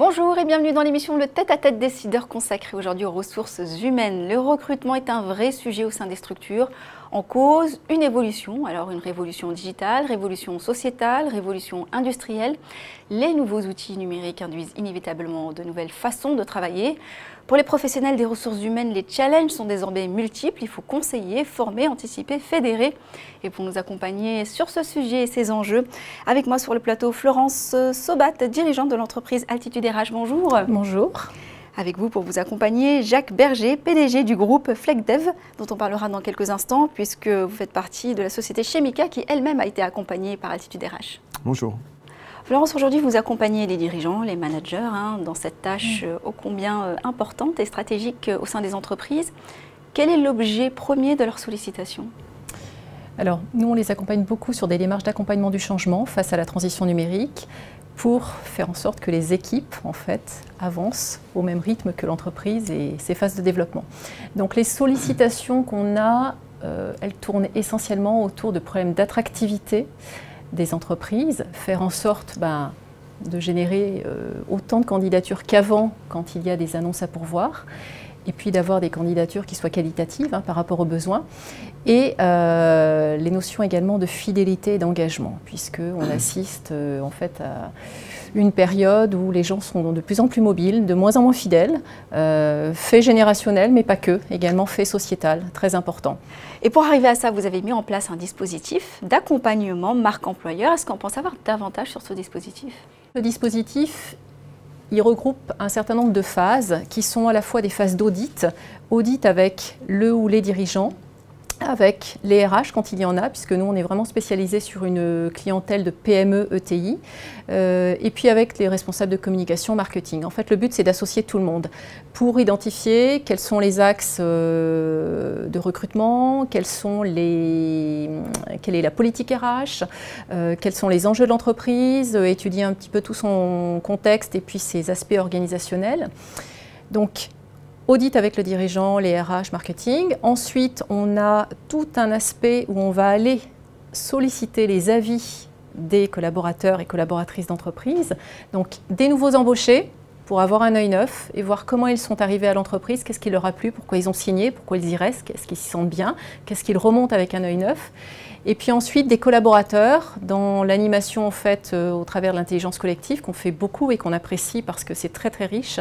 Bonjour et bienvenue dans l'émission Le Tête-à-Tête décideur consacrée aujourd'hui aux ressources humaines. Le recrutement est un vrai sujet au sein des structures. En cause, une évolution, alors une révolution digitale, révolution sociétale, révolution industrielle. Les nouveaux outils numériques induisent inévitablement de nouvelles façons de travailler. Pour les professionnels des ressources humaines, les challenges sont désormais multiples. Il faut conseiller, former, anticiper, fédérer. Et pour nous accompagner sur ce sujet et ces enjeux, avec moi sur le plateau, Florence Sobat, dirigeante de l'entreprise Altitude RH. Bonjour. Bonjour. Avec vous pour vous accompagner, Jacques Berger, PDG du groupe FlexDev, dont on parlera dans quelques instants, puisque vous faites partie de la société Chemica, qui elle-même a été accompagnée par Altitude RH. Bonjour. Florence, aujourd'hui, vous accompagnez les dirigeants, les managers, dans cette tâche ô combien importante et stratégique au sein des entreprises. Quel est l'objet premier de leur sollicitation ? Alors, nous, on les accompagne beaucoup sur des démarches d'accompagnement du changement face à la transition numérique pour faire en sorte que les équipes, en fait, avancent au même rythme que l'entreprise et ses phases de développement. Donc, les sollicitations qu'on a, elles tournent essentiellement autour de problèmes d'attractivité des entreprises, faire en sorte de générer autant de candidatures qu'avant quand il y a des annonces à pourvoir, et puis d'avoir des candidatures qui soient qualitatives par rapport aux besoins, et les notions également de fidélité et d'engagement, puisqu'on assiste en fait à une période où les gens sont de plus en plus mobiles, de moins en moins fidèles, fait générationnel, mais pas que, également fait sociétal, très important. Et pour arriver à ça, vous avez mis en place un dispositif d'accompagnement marque employeur. Est-ce qu'on peut en savoir davantage sur ce dispositif ? Le dispositif, il regroupe un certain nombre de phases qui sont à la fois des phases d'audit, audit avec le ou les dirigeants, avec les RH quand il y en a, puisque nous on est vraiment spécialisé sur une clientèle de PME, ETI, et puis avec les responsables de communication, marketing. En fait, le but c'est d'associer tout le monde pour identifier quels sont les axes de recrutement, quelle est la politique RH, quels sont les enjeux de l'entreprise, étudier un petit peu tout son contexte et puis ses aspects organisationnels. Donc, audit avec le dirigeant, les RH, marketing. Ensuite, on a tout un aspect où on va aller solliciter les avis des collaborateurs et collaboratrices d'entreprise. Donc, des nouveaux embauchés pour avoir un œil neuf et voir comment ils sont arrivés à l'entreprise, qu'est-ce qui leur a plu, pourquoi ils ont signé, pourquoi ils y restent, qu'est-ce qu'ils s'y sentent bien, qu'est-ce qu'ils remontent avec un œil neuf. Et puis ensuite, des collaborateurs dans l'animation en fait au travers de l'intelligence collective qu'on fait beaucoup et qu'on apprécie parce que c'est très très riche.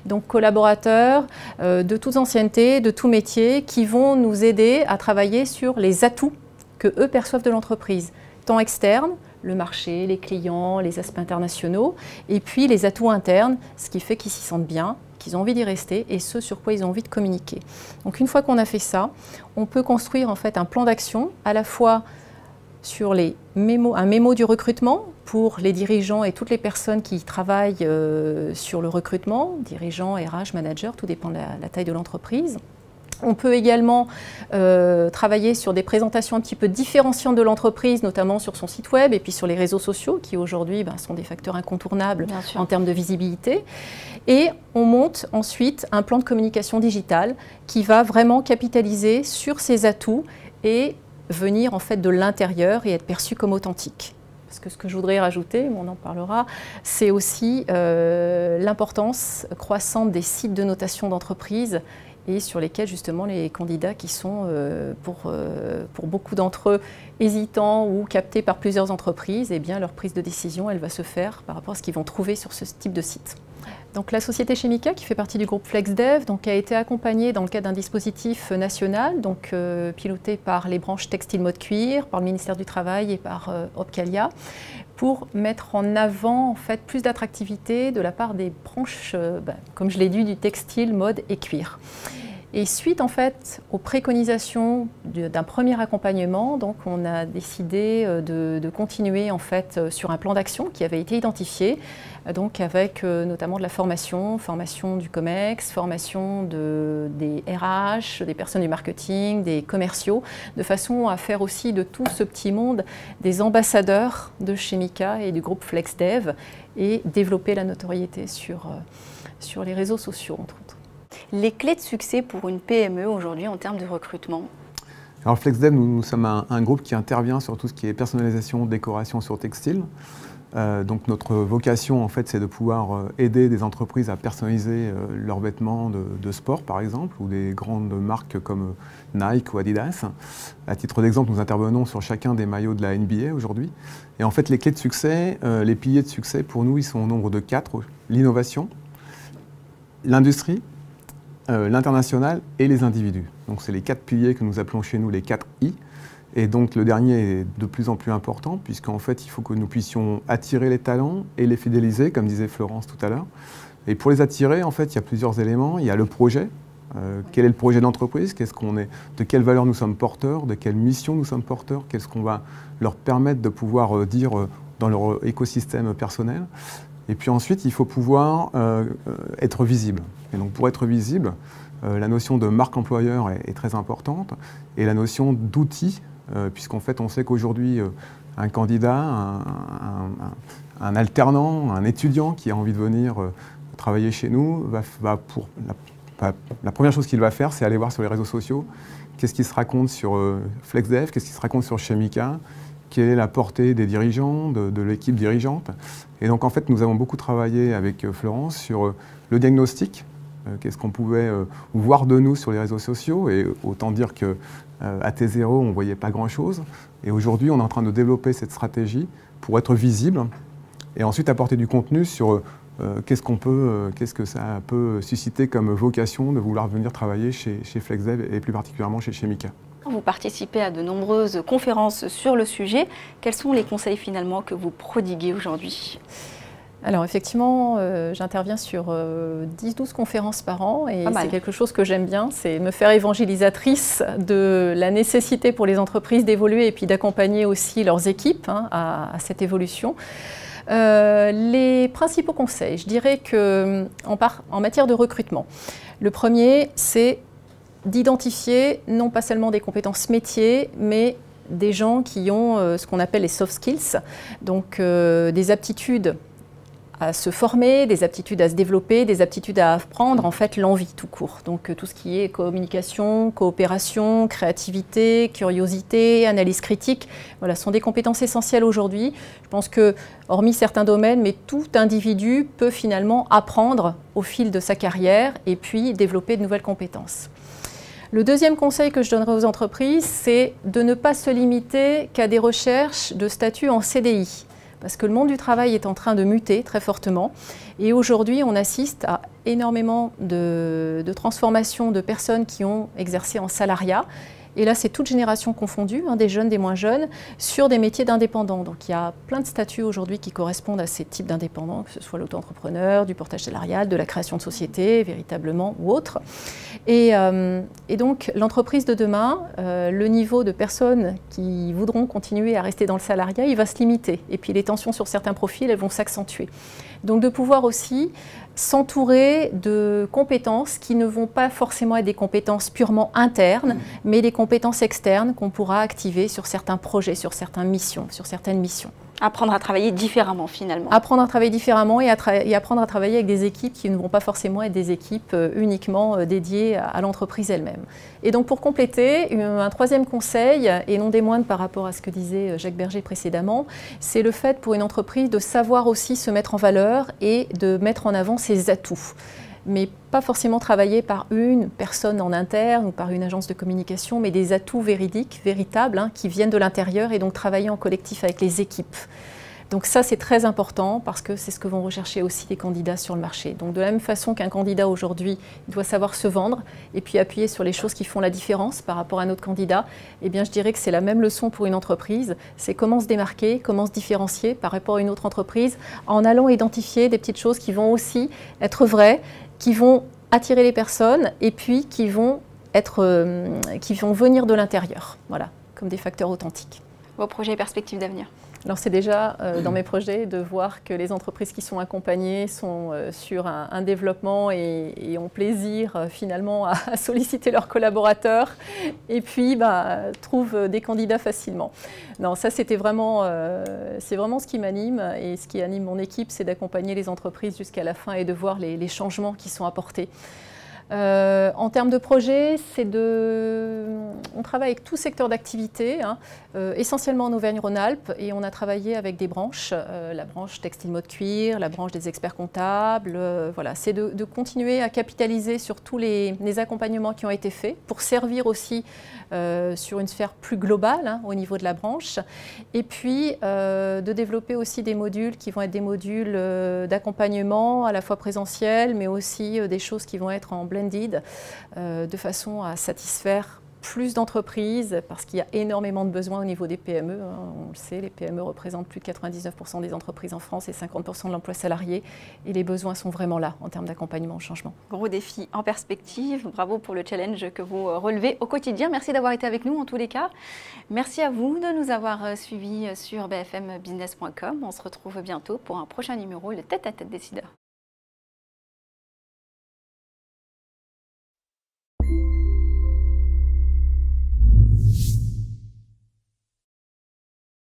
Donc collaborateurs de toutes anciennetés, de tout métier qui vont nous aider à travailler sur les atouts que eux perçoivent de l'entreprise, tant externes, le marché, les clients, les aspects internationaux, et puis les atouts internes, ce qui fait qu'ils s'y sentent bien, qu'ils ont envie d'y rester et ce sur quoi ils ont envie de communiquer. Donc une fois qu'on a fait ça, on peut construire en fait un plan d'action à la fois sur un mémo du recrutement pour les dirigeants et toutes les personnes qui travaillent sur le recrutement, dirigeants, RH, managers, tout dépend de la taille de l'entreprise. On peut également travailler sur des présentations un petit peu différenciantes de l'entreprise, notamment sur son site web et puis sur les réseaux sociaux qui aujourd'hui sont des facteurs incontournables en termes de visibilité. Et on monte ensuite un plan de communication digitale qui va vraiment capitaliser sur ces atouts et venir en fait de l'intérieur et être perçu comme authentique. Parce que ce que je voudrais rajouter, on en parlera, c'est aussi l'importance croissante des sites de notation d'entreprise et sur lesquels justement les candidats qui sont pour beaucoup d'entre eux hésitants ou captés par plusieurs entreprises, eh bien leur prise de décision elle va se faire par rapport à ce qu'ils vont trouver sur ce type de site. Donc la société Chemica, qui fait partie du groupe FlexDev, a été accompagnée dans le cadre d'un dispositif national, piloté par les branches textile mode cuir, par le ministère du Travail et par Opcalia, pour mettre en avant en fait, plus d'attractivité de la part des branches, comme je l'ai dit, du textile, mode et cuir. Et suite en fait aux préconisations d'un premier accompagnement, on a décidé de continuer en fait sur un plan d'action qui avait été identifié, avec notamment de la formation du COMEX, formation des RH, des personnes du marketing, des commerciaux, de façon à faire aussi de tout ce petit monde des ambassadeurs de Chemica et du groupe FlexDev et développer la notoriété sur les réseaux sociaux entre autres. Les clés de succès pour une PME aujourd'hui en termes de recrutement ? Alors FlexDev, nous sommes un groupe qui intervient sur tout ce qui est personnalisation, décoration sur textile. Donc notre vocation, en fait, c'est de pouvoir aider des entreprises à personnaliser leurs vêtements de sport, par exemple, ou des grandes marques comme Nike ou Adidas. À titre d'exemple, nous intervenons sur chacun des maillots de la NBA aujourd'hui. Et en fait, les clés de succès, les piliers de succès, pour nous, ils sont au nombre de 4. L'innovation, l'industrie, l'international et les individus. Donc c'est les 4 piliers que nous appelons chez nous les 4 I. Et donc le dernier est de plus en plus important, puisqu'en fait il faut que nous puissions attirer les talents et les fidéliser, comme disait Florence tout à l'heure. Et pour les attirer, en fait, il y a plusieurs éléments. Il y a le projet. Quel est le projet d'entreprise? De quelles valeurs nous sommes porteurs? De quelle mission nous sommes porteurs? Qu'est-ce qu'on va leur permettre de pouvoir dire dans leur écosystème personnel? Et puis ensuite, il faut pouvoir être visible. Et donc pour être visible, la notion de marque employeur est très importante, et la notion d'outil, puisqu'en fait on sait qu'aujourd'hui un candidat, un alternant, un étudiant qui a envie de venir travailler chez nous, la première chose qu'il va faire, c'est aller voir sur les réseaux sociaux qu'est-ce qui se raconte sur FlexDev, qu'est-ce qui se raconte sur Chemica, quelle est la portée des dirigeants, de l'équipe dirigeante. Et donc en fait nous avons beaucoup travaillé avec Florence sur le diagnostic. Qu'est-ce qu'on pouvait voir de nous sur les réseaux sociaux, et autant dire qu'à T0 on ne voyait pas grand-chose. Et aujourd'hui on est en train de développer cette stratégie pour être visible et ensuite apporter du contenu sur qu'est-ce que ça peut susciter comme vocation de vouloir venir travailler chez FlexDev et plus particulièrement chez Chemica. Vous participez à de nombreuses conférences sur le sujet. Quels sont les conseils finalement que vous prodiguez aujourd'hui ? Alors effectivement, j'interviens sur 10-12 conférences par an, et c'est quelque chose que j'aime bien, c'est me faire évangélisatrice de la nécessité pour les entreprises d'évoluer et puis d'accompagner aussi leurs équipes à cette évolution. Les principaux conseils, je dirais qu'en matière de recrutement, le premier, c'est d'identifier non pas seulement des compétences métiers, mais des gens qui ont ce qu'on appelle les soft skills, donc des aptitudes à se former, des aptitudes à se développer, des aptitudes à apprendre, en fait l'envie tout court. Donc tout ce qui est communication, coopération, créativité, curiosité, analyse critique, voilà, sont des compétences essentielles aujourd'hui. Je pense que, hormis certains domaines, mais tout individu peut finalement apprendre au fil de sa carrière et puis développer de nouvelles compétences. Le deuxième conseil que je donnerai aux entreprises, c'est de ne pas se limiter qu'à des recherches de statut en CDI. Parce que le monde du travail est en train de muter très fortement. Et aujourd'hui, on assiste à énormément de transformations de personnes qui ont exercé en salariat. Et là, c'est toute génération confondue, des jeunes, des moins jeunes, sur des métiers d'indépendants. Donc il y a plein de statuts aujourd'hui qui correspondent à ces types d'indépendants, que ce soit l'auto-entrepreneur, du portage salarial, de la création de société, véritablement, ou autre. Et donc l'entreprise de demain, le niveau de personnes qui voudront continuer à rester dans le salariat, il va se limiter. Et puis les tensions sur certains profils, elles vont s'accentuer. Donc de pouvoir aussi s'entourer de compétences qui ne vont pas forcément être des compétences purement internes, mais des compétences externes qu'on pourra activer sur certains projets, sur certaines missions. Apprendre à travailler différemment finalement. Apprendre à travailler différemment et apprendre à travailler avec des équipes qui ne vont pas forcément être des équipes uniquement dédiées à l'entreprise elle-même. Et donc pour compléter, un troisième conseil, et non des moindres par rapport à ce que disait Jacques Berger précédemment, c'est le fait pour une entreprise de savoir aussi se mettre en valeur et de mettre en avant ses atouts. Mais pas forcément travailler par une personne en interne ou par une agence de communication, mais des atouts véridiques, véritables, qui viennent de l'intérieur, et donc travailler en collectif avec les équipes. Donc ça, c'est très important parce que c'est ce que vont rechercher aussi les candidats sur le marché. Donc de la même façon qu'un candidat aujourd'hui doit savoir se vendre et puis appuyer sur les choses qui font la différence par rapport à un autre candidat, eh bien je dirais que c'est la même leçon pour une entreprise. C'est comment se démarquer, comment se différencier par rapport à une autre entreprise en allant identifier des petites choses qui vont aussi être vraies, qui vont attirer les personnes et puis qui vont venir de l'intérieur, voilà, comme des facteurs authentiques. Vos projets et perspectives d'avenir? Alors c'est déjà dans mes projets de voir que les entreprises qui sont accompagnées sont sur un développement et ont plaisir finalement à solliciter leurs collaborateurs et puis trouvent des candidats facilement. Non, ça c'est vraiment ce qui m'anime, et ce qui anime mon équipe, c'est d'accompagner les entreprises jusqu'à la fin et de voir les changements qui sont apportés. En termes de projet, on travaille avec tout secteur d'activité, hein, essentiellement en Auvergne-Rhône-Alpes, et on a travaillé avec des branches, la branche textile mode cuir, la branche des experts comptables. Voilà, c'est de continuer à capitaliser sur tous les accompagnements qui ont été faits pour servir aussi sur une sphère plus globale, hein, au niveau de la branche, et puis de développer aussi des modules qui vont être des modules d'accompagnement à la fois présentiel, mais aussi des choses qui vont être en blended, de façon à satisfaire plus d'entreprises, parce qu'il y a énormément de besoins au niveau des PME. Hein. On le sait, les PME représentent plus de 99% des entreprises en France et 50% de l'emploi salarié. Et les besoins sont vraiment là en termes d'accompagnement au changement. Gros défi en perspective. Bravo pour le challenge que vous relevez au quotidien. Merci d'avoir été avec nous en tous les cas. Merci à vous de nous avoir suivis sur bfmbusiness.com. On se retrouve bientôt pour un prochain numéro, le Tête à Tête décideur.